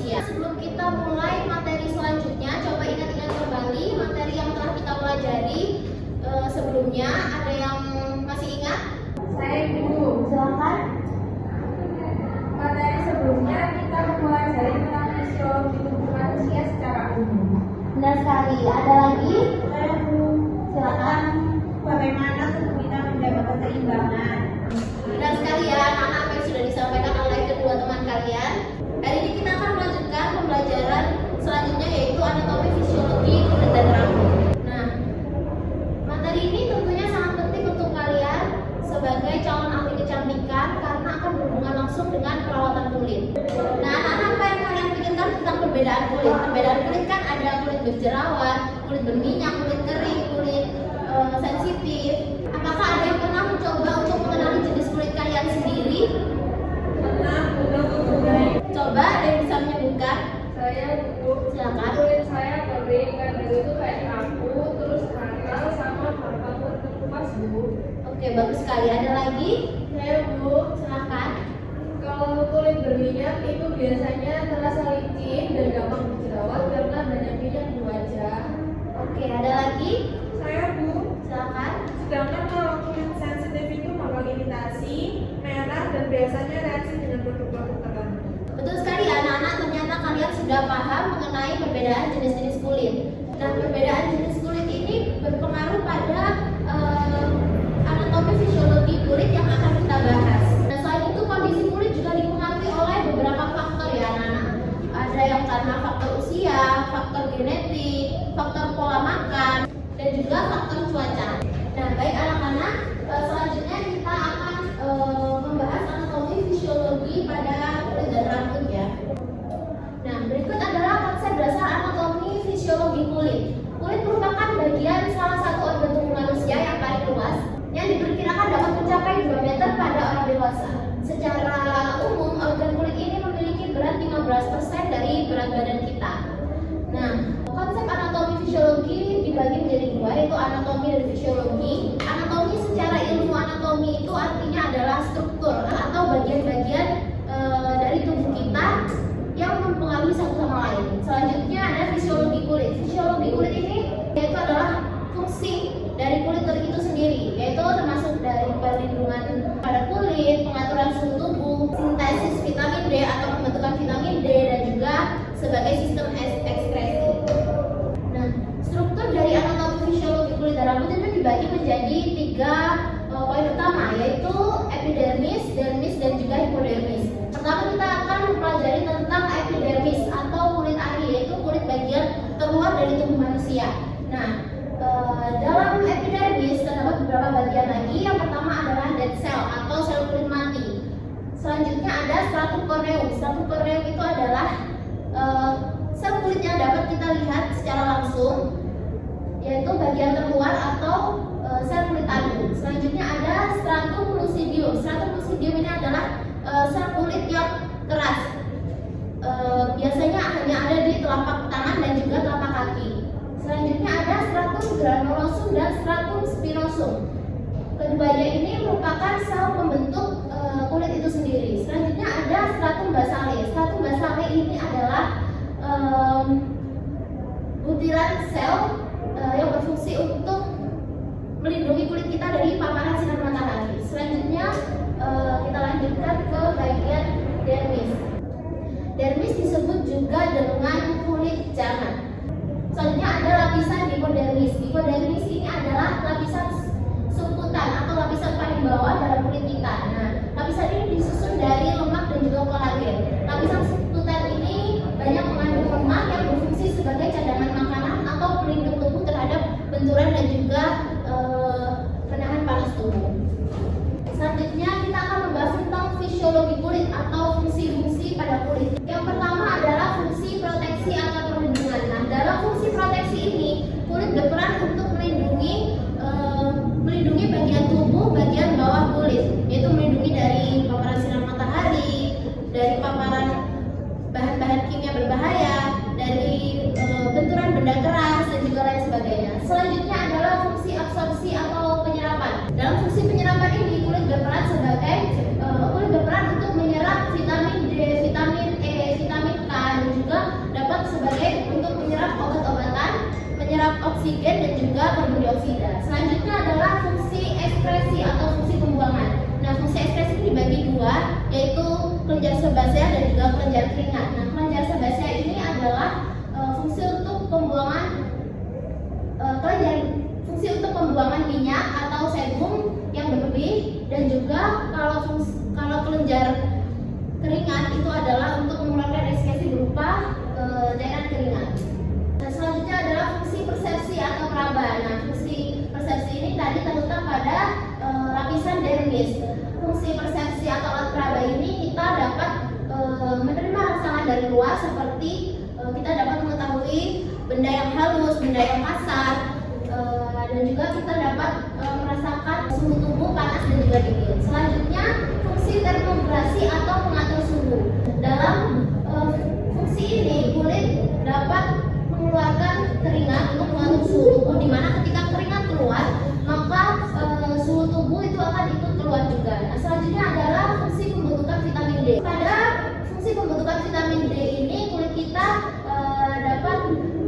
manusia. Sebelum kita mulai materi selanjutnya, coba ingat-ingat kembali materi yang telah kita pelajari sebelumnya. Ada yang masih ingat? Saya Ibu. Silakan. Materi sebelumnya kita mempelajari tentang fisiologi tubuh manusia secara umum. Benar sekali. Ada lagi? Saya Bu. Silakan. Bagaimana tubuh kita menjaga keseimbangan? Benar sekali ya anak-anak yang sudah disampaikan oleh kedua teman kalian. Hari ini kita akan melanjutkan pembelajaran selanjutnya, yaitu anatomi fisiologi kulit dan rambut. Nah, materi ini tentunya sangat penting untuk kalian sebagai calon ahli kecantikan karena akan berhubungan langsung dengan perawatan kulit. Nah, anak-anak, apa yang kalian pikirkan tentang perbedaan kulit? Perbedaan kulit kan ada kulit berjerawat, kulit berminyak, kulit kering, kulit sensitif. Apakah ada yang pernah mencoba untuk mengenali jenis kulit kalian sendiri? Pernah, Coba ada yang bisa menyebutkan? Saya Bu. Silakan. Kulit saya kering, kadang itu kayak kaku, terus gatal sama bakal terkelupas Bu. Oke, bagus sekali. Ada lagi? Saya Bu. Silakan. Kalau kulit berminyak itu biasanya terasa licin dan gampang berjerawat karena banyak minyak di wajah. Oke, ada lagi? Saya Bu. Silakan. Sedangkan kalau kulit sensitif itu bakal iritasi, merah, dan biasanya reaksi dengan produk-produk tertentu. Betul sekali anak-anak, ternyata kalian sudah paham mengenai perbedaan jenis-jenis kulit. Nah, perbedaan jenis kulit ini berpengaruh pada anatomi fisiologi kulit yang akan kita bahas. Nah, selain itu kondisi kulit juga dipengaruhi oleh beberapa faktor ya anak-anak. Ada yang karena faktor usia, faktor genetik, faktor pola makan, dan juga faktor cuaca. Nah, baik anak-anak, selanjutnya kita akan membahas anatomi fisiologi pada kulit dan rambut ya. Nah, berikut adalah konsep dasar anatomi fisiologi kulit. Kulit merupakan bagian salah satu organ tubuh manusia yang paling luas, yang diperkirakan dapat mencapai 2 meter pada orang dewasa. Secara umum, organ kulit ini memiliki berat 15% dari berat badan kita. Nah, konsep anatomi fisiologi dibagi menjadi dua, yaitu anatomi dan fisiologi. Anatomi secara ilmu anatomi itu artinya adalah struktur atau bagian-bagian dari tubuh kita yang mempengaruhi satu sama lain. Selanjutnya ada fisiologi kulit. Fisiologi kulit ini yaitu adalah fungsi dari kulit itu sendiri, yaitu termasuk dari perlindungan pada kulit, pengaturan suhu tubuh, sintesis vitamin D atau pembentukan vitamin D, dan juga sebagai sistem ekskresi. Nah, struktur dari anatomi fisiologi kulit dan rambut itu dibagi menjadi 3 poin utama, yaitu epidermis, dermis, dan juga hipodermis. Pertama kita akan mempelajari tentang epidermis atau kulit ari, yaitu kulit bagian terluar dari tubuh manusia. Nah, dalam epidermis terdapat beberapa bagian lagi. Yang pertama adalah dead cell atau sel kulit mati. Selanjutnya ada stratum corneum. Stratum corneum itu adalah sel kulit yang dapat kita lihat secara langsung, yaitu bagian terluar atau sel kulit tanduk. Selanjutnya ada stratum lucidium. Stratum lucidium ini adalah sel kulit yang keras. Biasanya hanya ada di telapak tangan dan juga telapak kaki. Selanjutnya ada stratum granulosum dan stratum spinosum. Keduanya ini merupakan sel pembentuk kulit itu sendiri. Selanjutnya ada stratum basale. Stratum basale ini adalah butiran sel yang berfungsi untuk melindungi kulit kita dari paparan sinar matahari. Selanjutnya kita lanjutkan ke bagian dermis. Dermis disebut juga dengan kulit jangan. Selanjutnya ada lapisan hipodermis. Hipodermis ini adalah lapisan subkutan atau lapisan paling bawah dalam kulit kita. Nah, lapisan ini disusun dari lemak dan juga kolagen. Lapisan subkutan ini banyak mengandung lemak yang berfungsi sebagai cadangan makanan atau pelindung tubuh terhadap benturan dan juga menahan panas tubuh. Selanjutnya kita akan membahas tentang fisiologi kulit atau fungsi-fungsi pada kulit. Yang pertama adalah fungsi proteksi atau perlindungan. Nah, dalam fungsi proteksi ini, kulit berperan untuk melindungi bagian tubuh bagian bawah kulit, yaitu melindungi dari paparan sinar matahari, oksigen dan juga karbon dioksida. Selanjutnya adalah fungsi ekskresi atau fungsi pembuangan. Nah, fungsi ekskresi ini dibagi dua, yaitu kelenjar sebasea dan juga kelenjar keringat. Nah, kelenjar sebasea ini adalah fungsi untuk pembuangan fungsi untuk pembuangan minyak atau sebum yang berlebih, dan juga kalau kelenjar keringat itu adalah untuk mengeluarkan ekskresi berupa cairan keringat. Nah, selanjutnya adalah fungsi persepsi atau peraba. Nah, fungsi persepsi ini tadi terletak pada lapisan dermis. Fungsi persepsi atau alat peraba ini kita dapat menerima rangsangan dari luar, seperti kita dapat mengetahui benda yang halus, benda yang kasar, dan juga kita dapat merasakan suhu tubuh panas dan juga dingin. Selanjutnya fungsi termogerasi atau pengatur suhu. Dalam fungsi ini kulit dapat mengeluarkan keringat untuk mengatur suhu tubuh, di mana ketika keringat keluar maka suhu tubuh itu akan ikut keluar juga. Nah, selanjutnya adalah fungsi pembentukan vitamin D. Pada fungsi pembentukan vitamin D ini kulit kita dapat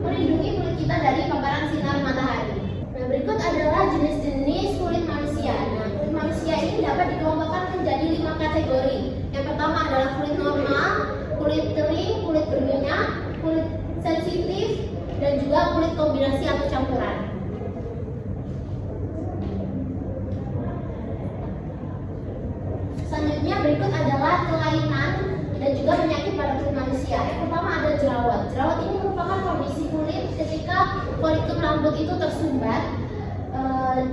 melindungi kulit kita dari paparan sinar matahari. Nah, berikut adalah jenis-jenis kulit manusia. Nah, kulit manusia ini dapat dikelompokkan menjadi 5 kategori. Yang pertama adalah kulit normal, kulit kering, kulit berminyak, kulit sensitif, dan juga kulit kombinasi atau campuran. Selanjutnya berikut adalah kelainan dan juga penyakit pada kulit manusia. Yang pertama ada jerawat. Jerawat ini merupakan kondisi kulit ketika folikel rambut itu tersumbat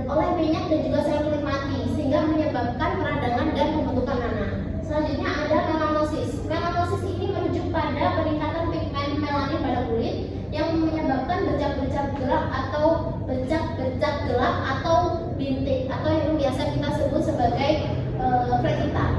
oleh minyak dan juga sel kulit mati, sehingga menyebabkan peradangan dan pembentukan nanah. Selanjutnya ada melanosis. Melanosis ini merujuk pada peningkatan pigmen melanin pada kulit yang menyebabkan bercak-bercak gelap atau bintik, atau yang biasa kita sebut sebagai flek hitam.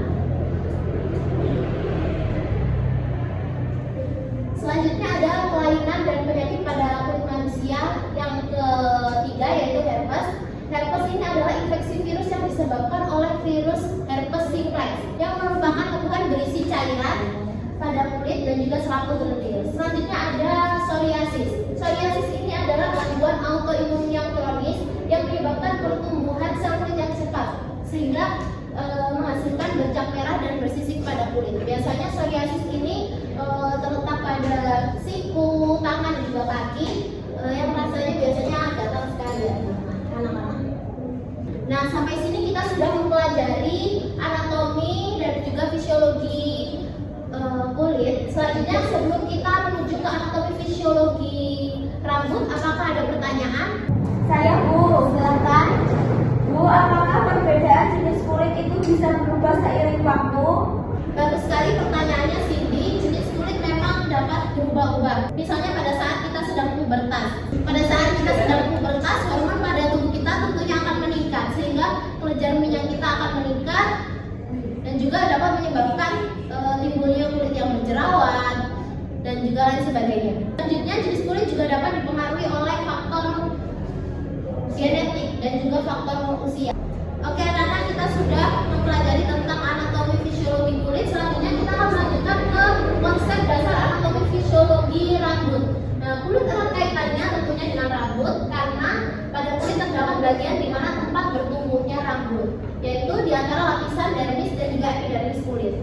Selanjutnya ada kelainan dan penyakit pada kulit manusia. Yang ketiga yaitu herpes. Herpes ini adalah infeksi virus yang disebabkan oleh virus herpes simplex yang merupakan lekukan berisi cairan pada kulit dan juga selaput lendir. Selanjutnya ada psoriasis. Psoriasis ini adalah gangguan autoimun yang kronis yang menyebabkan pertumbuhan sel kulit yang cepat, sehingga menghasilkan bercak merah dan bersisik pada kulit. Biasanya psoriasis ini terletak pada siku, tangan, dan juga kaki, yang rasanya biasanya gatal sekali ya anak-anak. Nah, sampai sini kita sudah mempelajari anatomi dan juga fisiologi kulit. Selanjutnya, sebelum kita menuju ke anatomi fisiologi rambut, apakah ada pertanyaan? Saya Bu, silakan. Bu, apakah perbedaan jenis kulit itu bisa berubah seiring waktu? Bagus sekali pertanyaannya, Cindy. Jenis kulit memang dapat berubah-ubah. Misalnya pada saat kita sedang pubertas. Pada saat kita sedang pubertas, hormon pada tubuh kita tentunya akan meningkat, sehingga kelenjar minyak kita akan meningkat dan juga dapat menyebabkan timbulnya kulit yang berjerawat dan juga lain sebagainya. Selanjutnya, jenis kulit juga dapat dipengaruhi oleh faktor genetik dan juga faktor usia. Oke, anak-anak, kita sudah mempelajari tentang anatomi fisiologi kulit. Selanjutnya kita akan melanjutkan ke konsep dasar anatomi fisiologi rambut. Nah, kulit erat kaitannya tentunya dengan rambut, karena pada kulit terdapat bagian di mana tempat bertumbuhnya rambut, yaitu di antara lapisan dermis dan juga epidermis kulit.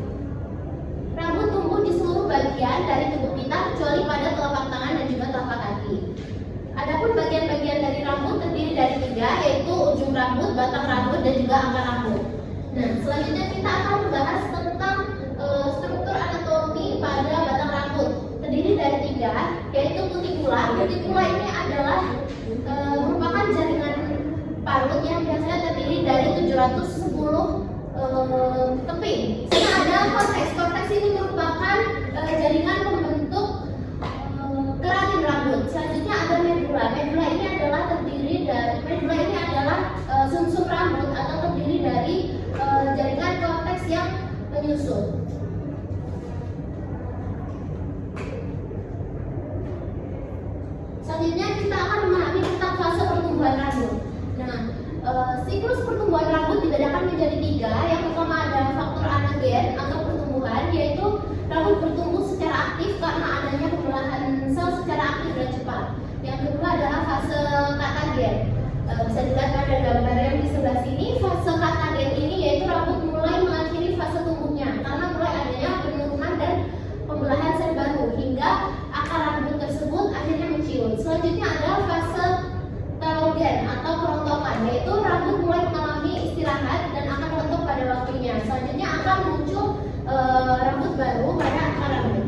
Rambut tumbuh di seluruh bagian dari tubuh kita kecuali pada telapak tangan dan juga telapak kaki. Adapun bagian-bagian dari rambut terdiri dari 3, yaitu ujung rambut, batang rambut, dan juga akar rambut. Nah, selanjutnya kita akan membahas tentang struktur anatomi pada batang rambut. Terdiri dari 3, yaitu kutikula. Kutikula ini adalah merupakan jaringan parut yang biasanya terdiri dari 710 keping. Ini ada korteks. Korteks ini merupakan jaringan pembentuk keratin rambut. Selanjutnya ada medula. Medula ini adalah sumsum rambut atau terdiri dari jaringan korteks yang menyusun. Selanjutnya kita akan memahami tentang fase pertumbuhan rambut. Nah, siklus pertumbuhan rambut dibedakan menjadi 3. Yang pertama ada faktor anagen atau pertumbuhan, yaitu rambut bertumbuh secara aktif karena adanya pembelahan sel secara aktif dan cepat. Yang kedua adalah fase Katagen. Bisa dilihat pada gambar yang di sebelah sini, fase Katagen ini yaitu rambut mulai mengakhiri fase tumbuhnya karena mulai adanya penurunan dan pembelahan sel baru hingga akar rambut tersebut akhirnya menciut. Selanjutnya adalah fase telogen atau kerontokan, yaitu rambut mulai mengalami istirahat dan akan rontok pada waktunya. Selanjutnya akan muncul rambut baru pada akar rambut.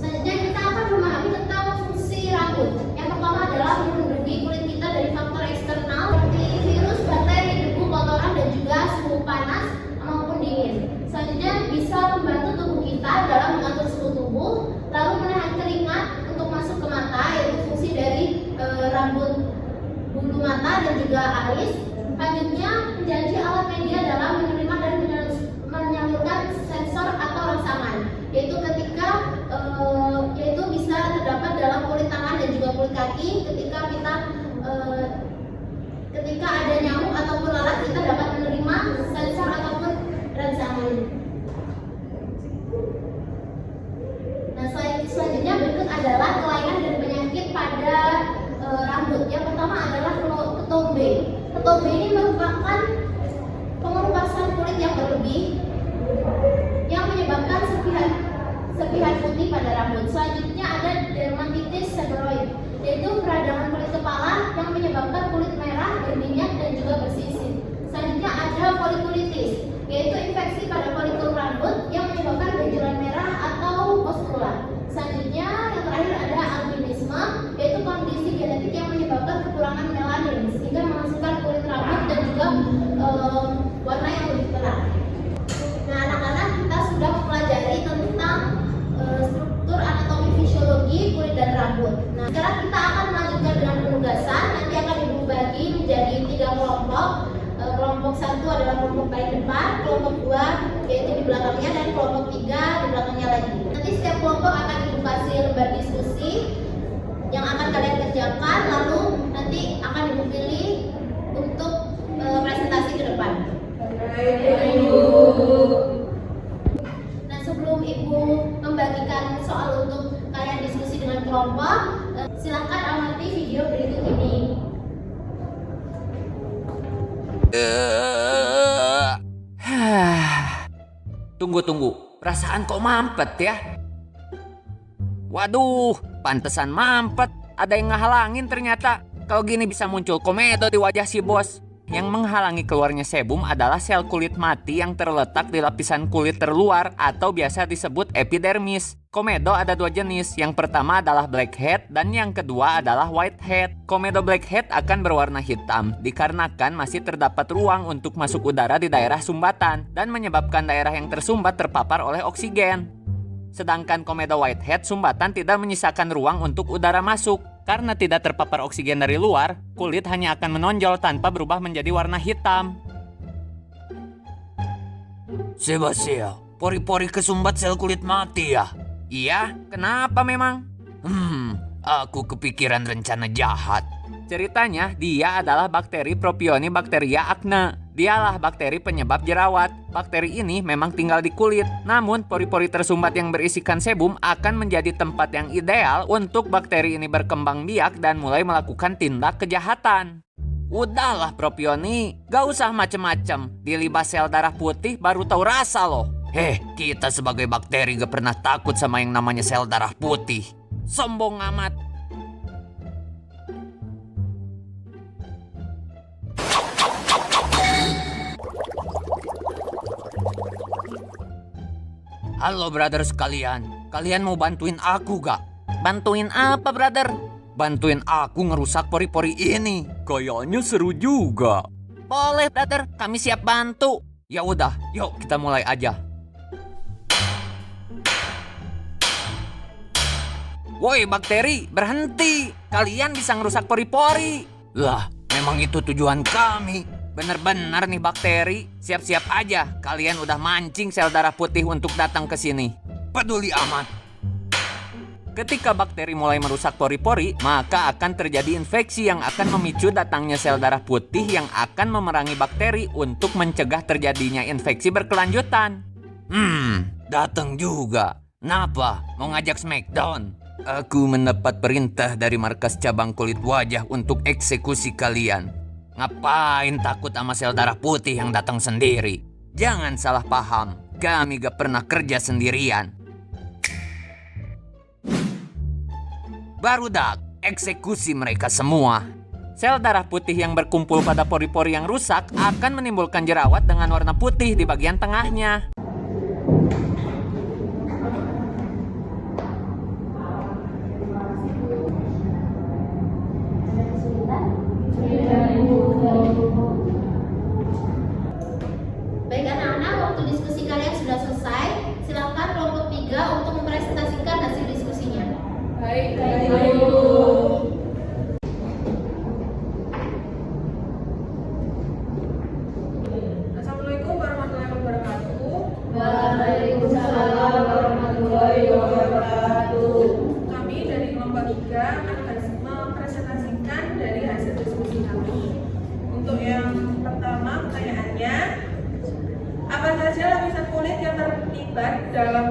Selanjutnya kita akan memahami tentang fungsi rambut. Yang pertama adalah melindungi kulit kita dari faktor eksternal seperti virus, bakteri, debu, kotoran, dan juga suhu panas maupun dingin. Selanjutnya bisa membantu tubuh kita dalam mengatur suhu tubuh, lalu menahan keringat untuk masuk ke mata, yaitu fungsi dari rambut bulu mata dan juga alis. Selanjutnya menjadi alat media dalam menerima dan menyalurkan sensor atau rangsangan, yaitu yaitu bisa terdapat dalam kulit tangan dan juga kulit kaki. Ketika ada nyamuk ataupun lalat, kita dapat menerima sensor ataupun rangsangan. Nah, selanjutnya berikut adalah kelainan dan penyakit pada rambut. Yang pertama adalah ketombe. Ketombe ini merupakan pengerupasan kulit yang berlebih yang menyebabkan serpihan putih pada rambut. Selanjutnya ada dermatitis seborrheic, yaitu peradangan kulit kepala yang menyebabkan kulit merah, berminyak, dan juga bersisik. Selanjutnya ada folikulitis, yaitu infeksi pada folikel rambut yang menyebabkan benjolan merah atau pustular. Selanjutnya yang terakhir ada albinisme, yaitu kondisi genetik yang menyebabkan kekurangan melanin sehingga menghasilkan kulit rambut dan juga warna yang lebih terang. Nah, anak-anak, kita sudah mempelajari tentang struktur anatomi fisiologi kulit dan rambut. Nah, sekarang kita akan melanjutkan dengan penugasan. Nanti akan dibagi menjadi 3 kelompok. Kelompok 1 adalah kelompok paling depan, kelompok 2 yaitu di belakangnya, dan kelompok 3 di belakangnya lagi. Nanti setiap kelompok akan dikasih lembar diskusi yang akan kalian kerjakan, lalu nanti akan ibu pilih untuk presentasi ke depan. Nah, sebelum ibu membagikan soal untuk kalian diskusi dengan kelompok, silakan amati video berikut ini. Tunggu, perasaan kok mampet ya? Waduh, pantesan mampet. Ada yang ngehalangin ternyata. Kalau gini bisa muncul komedo di wajah si bos. Yang menghalangi keluarnya sebum adalah sel kulit mati yang terletak di lapisan kulit terluar atau biasa disebut epidermis. Komedo ada 2 jenis. Yang pertama adalah blackhead dan yang kedua adalah whitehead. Komedo blackhead akan berwarna hitam dikarenakan masih terdapat ruang untuk masuk udara di daerah sumbatan dan menyebabkan daerah yang tersumbat terpapar oleh oksigen. Sedangkan komedo whitehead sumbatan tidak menyisakan ruang untuk udara masuk. Karena tidak terpapar oksigen dari luar, kulit hanya akan menonjol tanpa berubah menjadi warna hitam. Sebastian, pori-pori kesumbat sel kulit mati ya? Iya, kenapa memang? Aku kepikiran rencana jahat. Ceritanya, dia adalah bakteri Propionibacteria acne. Dialah bakteri penyebab jerawat. Bakteri ini memang tinggal di kulit. Namun, pori-pori tersumbat yang berisikan sebum akan menjadi tempat yang ideal untuk bakteri ini berkembang biak dan mulai melakukan tindak kejahatan. Udahlah Propioni, gak usah macem-macem. Dilibas sel darah putih baru tahu rasa loh. Kita sebagai bakteri gak pernah takut sama yang namanya sel darah putih. Sombong amat. Halo brother sekalian, kalian mau bantuin aku gak? Bantuin apa brother? Bantuin aku ngerusak pori-pori ini. Kayaknya seru juga. Boleh brother, kami siap bantu. Ya udah, yuk kita mulai aja. Woi bakteri, berhenti. Kalian bisa ngerusak pori-pori. Lah, memang itu tujuan kami. Bener-bener nih bakteri, siap-siap aja. Kalian udah mancing sel darah putih untuk datang ke sini. Peduli amat. Ketika bakteri mulai merusak pori-pori, maka akan terjadi infeksi yang akan memicu datangnya sel darah putih yang akan memerangi bakteri untuk mencegah terjadinya infeksi berkelanjutan. Datang juga. Napa? Mau ngajak smackdown? Aku mendapat perintah dari markas cabang kulit wajah untuk eksekusi kalian. Ngapain takut sama sel darah putih yang datang sendiri? Jangan salah paham, kami gak pernah kerja sendirian. Barudak, eksekusi mereka semua. Sel darah putih yang berkumpul pada pori-pori yang rusak akan menimbulkan jerawat dengan warna putih di bagian tengahnya. Baik anak-anak, waktu diskusi kalian sudah selesai. Silakan kelompok 3 untuk mempresentasikan hasil diskusinya. Baik. Assalamualaikum warahmatullahi wabarakatuh. Waalaikumsalam warahmatullahi wabarakatuh. Kami dari kelompok 3 akan mempresentasikan dari hasil diskusi kami. Untuk yang pertama, pertanyaannya, apa saja lapisan kulit yang terlibat dalam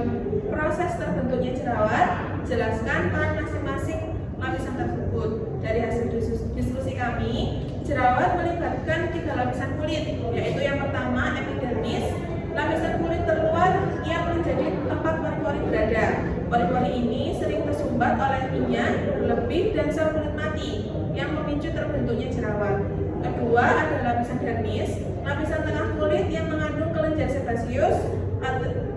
proses terbentuknya jerawat? Jelaskan peran masing-masing lapisan tersebut. Dari hasil diskusi kami, jerawat melibatkan 3 lapisan kulit, yaitu yang pertama epidermis, lapisan kulit terluar yang menjadi tempat pori-pori berada. Pori-pori ini sering tersumbat oleh minyak berlebih dan sel kulit mati yang memicu terbentuknya jerawat. Kedua ada lapisan dermis, lapisan tengah kulit yang mengandung kelenjar sebasius.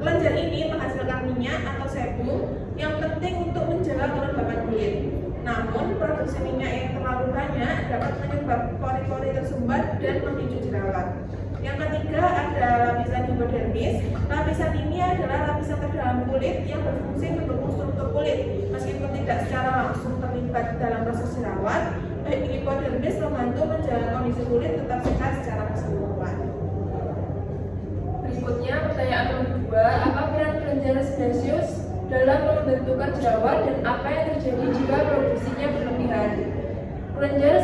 Kelenjar ini menghasilkan minyak atau sebum yang penting untuk menjaga kelembapan kulit. Namun, produksi minyak yang terlalu banyak dapat menyebabkan pori-pori tersumbat dan memicu jerawat. Yang ketiga ada lapisan hipodermis. Lapisan ini adalah lapisan terdalam kulit yang berfungsi mendukung struktur kulit. Meskipun tidak secara langsung terlibat dalam proses jerawat, hipodermis membantu menjaga kondisi kulit tetap sehat secara keseluruhan. Berikutnya pertanyaan nomor 2, apa peran kelenjar sebasius dalam pembentukan jerawat dan apa yang terjadi jika produksinya berlebihan? Kelenjar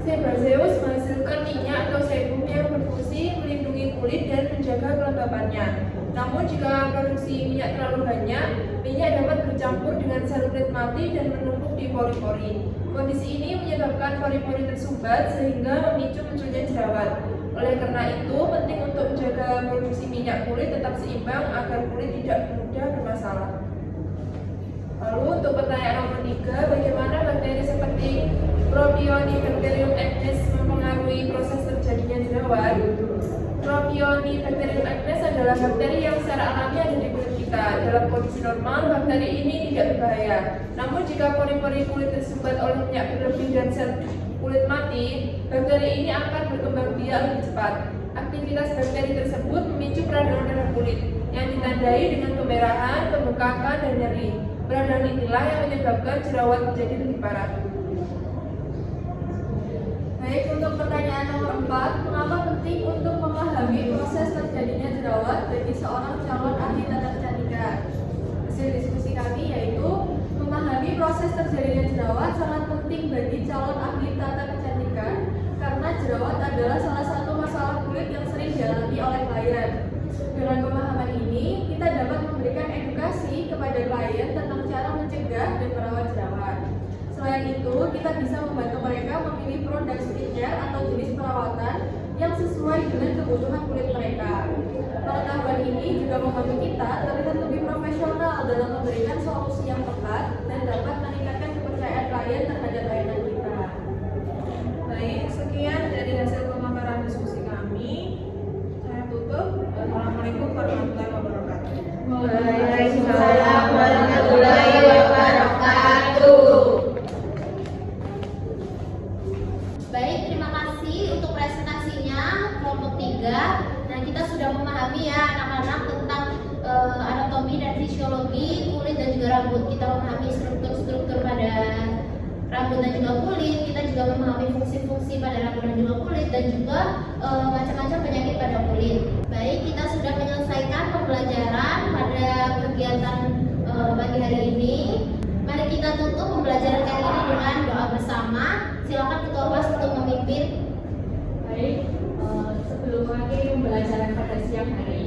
sebasius menghasilkan minyak atau sebum yang berfungsi melindungi kulit dan menjaga kelembapannya. Namun jika produksi minyak terlalu banyak, minyak dapat bercampur dengan sel kulit mati dan menumpuk di pori-pori. Kondisi ini menyebabkan pori-pori tersumbat sehingga memicu munculnya jerawat. Oleh karena itu, penting untuk menjaga produksi minyak kulit tetap seimbang agar kulit tidak mudah bermasalah. Lalu untuk pertanyaan nomor 3, bagaimana bakteri seperti Propionibacterium acnes mempengaruhi proses terjadinya jerawat? Propionibacterium acnes adalah bakteri yang secara alami ada di kulit kita. Dalam kondisi normal, bakteri ini tidak berbahaya. Namun jika pori-pori kulit tersumbat oleh minyak berlebih dan sel kulit mati, bakteri ini akan berkembang biak lebih cepat. Aktivitas bakteri tersebut memicu peradangan darah kulit yang ditandai dengan kemerahan, pembengkakan, dan nyeri. Peradangan inilah yang menyebabkan jerawat menjadi lebih parah. Baik, untuk pertanyaan nomor 4, mengapa penting untuk memahami proses terjadinya jerawat bagi seorang calon ahli tata kecantikan? Hasil diskusi kami yaitu memahami proses terjadinya jerawat sangat penting bagi calon ahli tata kecantikan karena jerawat adalah salah satu masalah kulit yang sering dialami oleh klien. Dengan pemahaman ini, kita dapat memberikan edukasi kepada klien tentang cara mencegah dan merawat jerawat. Selain itu, kita bisa membantu mereka memilih produk skincare atau jenis perawatan yang sesuai dengan kebutuhan kulit mereka. Pengetahuan ini juga membantu kita terlihat lebih profesional dalam memberikan solusi yang tepat dan dapat meningkatkan kepercayaan klien terhadap layanan kita. Baik, sekian dari hasil pemaparan diskusi kami. Saya tutup. Assalamualaikum warahmatullahi wabarakatuh. Waalaikumsalam warahmatullahi wabarakatuh. Baik, terima kasih untuk presentasinya kelompok 3. Nah, kita sudah memahami ya anak-anak tentang anatomi dan fisiologi kulit dan juga rambut. Kita memahami struktur-struktur pada rambut dan juga kulit. Kita juga memahami fungsi-fungsi pada rambut dan juga kulit dan juga macam-macam penyakit pada kulit. Baik, kita sudah menyelesaikan pembelajaran pada kegiatan pagi hari ini. Mari kita tutup pembelajaran kali ini dengan doa bersama. Silakan ketua kelas untuk memimpin. Baik, sebelum mengakhiri pembelajaran pada siang hari,